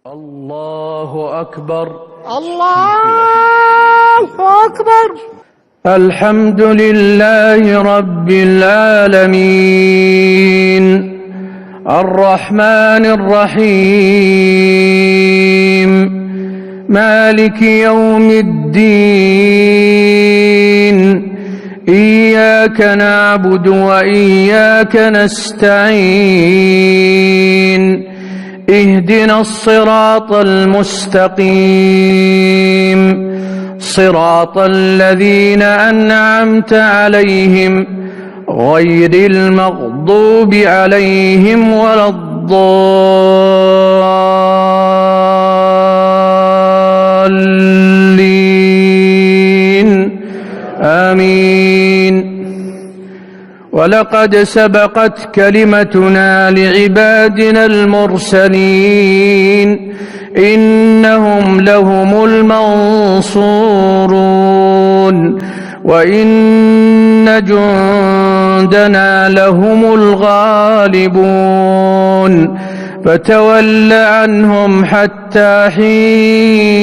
الله أكبر. الله أكبر. الحمد لله رب العالمين الرحمن الرحيم مالك يوم الدين إياك نعبد وإياك نستعين اهدنا الصراط المستقيم صراط الذين أنعمت عليهم غير المغضوب عليهم ولا الضالين آمين. ولقد سبقت كلمتنا لعبادنا المرسلين إنهم لهم المنصورون وإن جندنا لهم الغالبون فتول عنهم حتى حين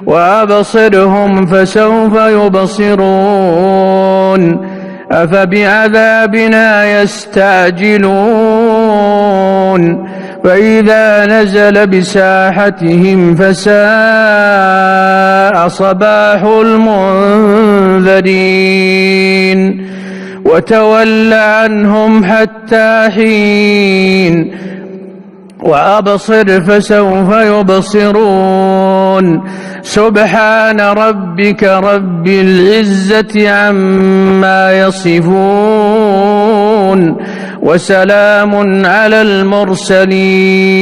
وأبصرهم فسوف يبصرون أفبعذابنا يستعجلون فإذا نزل بساحتهم فساء صباح المنذرين وتول عنهم حتى حين وأبصر فسوف يبصرون سبحان ربك رب العزة عما يصفون وسلام على المرسلين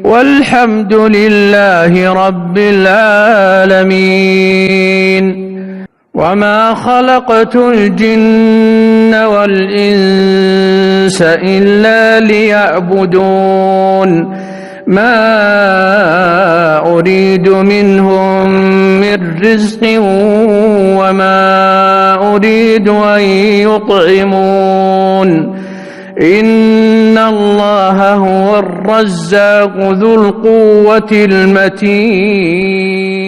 والحمد لله رب العالمين. وما خلقت الجن والإنس إلا ليعبدون ما أريد منهم من رزق وما أريد أن يطعمون إن الله هو الرزاق ذو القوة المتين.